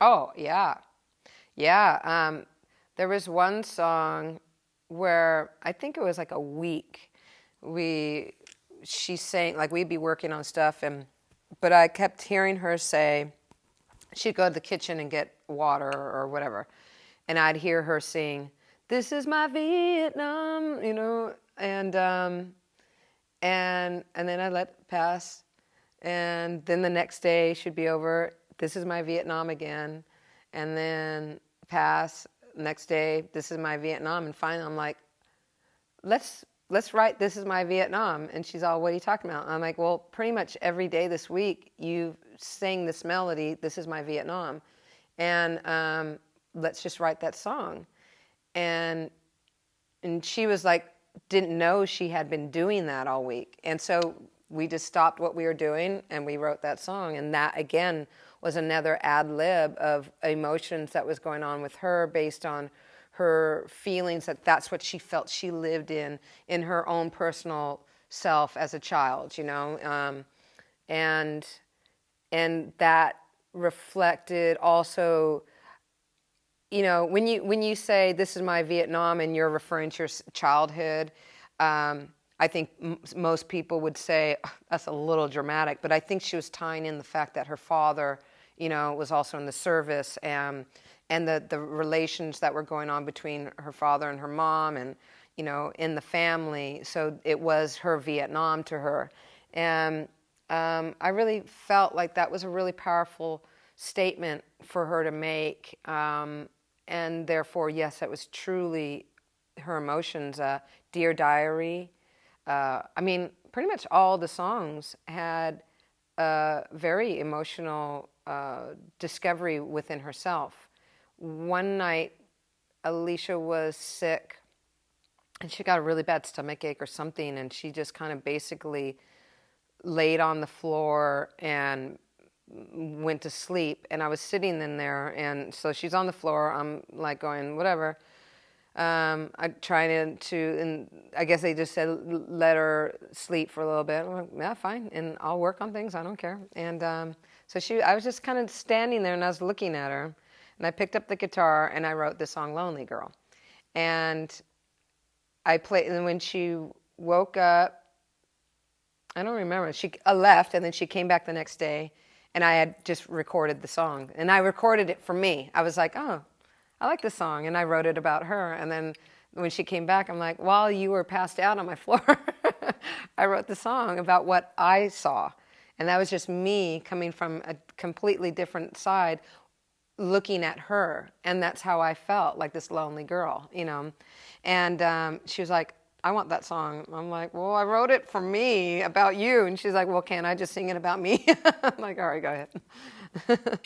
Oh, yeah. Yeah. There was one song where I think it was like a week. She sang, like we'd be working on stuff, but I kept hearing her say, she'd go to the kitchen and get water or whatever, and I'd hear her sing, "This is my Vietnam," and then I let it pass, and then the next day she'd be over, "This is my Vietnam" again, and then pass, next day, "This is my Vietnam," and finally I'm like, let's write "This is my Vietnam," and she's all, "What are you talking about?" I'm like, well, pretty much every day this week you sang this melody, "This is my Vietnam," and let's just write that song. And she was like, didn't know she had been doing that all week. And so we just stopped what we were doing and we wrote that song. And that, again, was another ad lib of emotions that was going on with her based on her feelings, that that's what she felt she lived in her own personal self as a child, and that reflected also, when you say "This is my Vietnam" and you're referring to your childhood, I think most people would say, "Oh, that's a little dramatic," but I think she was tying in the fact that her father, was also in the service, and the relations that were going on between her father and her mom, and in the family. So it was her Vietnam to her, and I really felt like that was a really powerful statement for her to make. And therefore, yes, it was truly her emotions. Dear Diary. Pretty much all the songs had a very emotional discovery within herself. One night, Alicia was sick, and she got a really bad stomach ache or something, and she just kind of basically laid on the floor and went to sleep, and I was sitting in there, and so she's on the floor. I'm like going, whatever. I tried to, and I guess they just said, let her sleep for a little bit. I'm like, yeah, fine, and I'll work on things. I don't care. And I was just kind of standing there, and I was looking at her, and I picked up the guitar, and I wrote the song "Lonely Girl." And I played, and when she woke up, I don't remember. She left, and then she came back the next day, and I had just recorded the song. And I recorded it for me. I was like, oh, I like this song. And I wrote it about her. And then when she came back, I'm like, while you were passed out on my floor, I wrote the song about what I saw. And that was just me coming from a completely different side, looking at her. And that's how I felt, like this lonely girl, And she was like, I want that song. I'm like, well, I wrote it for me, about you. And she's like, well, can't I just sing it about me? I'm like, all right, go ahead.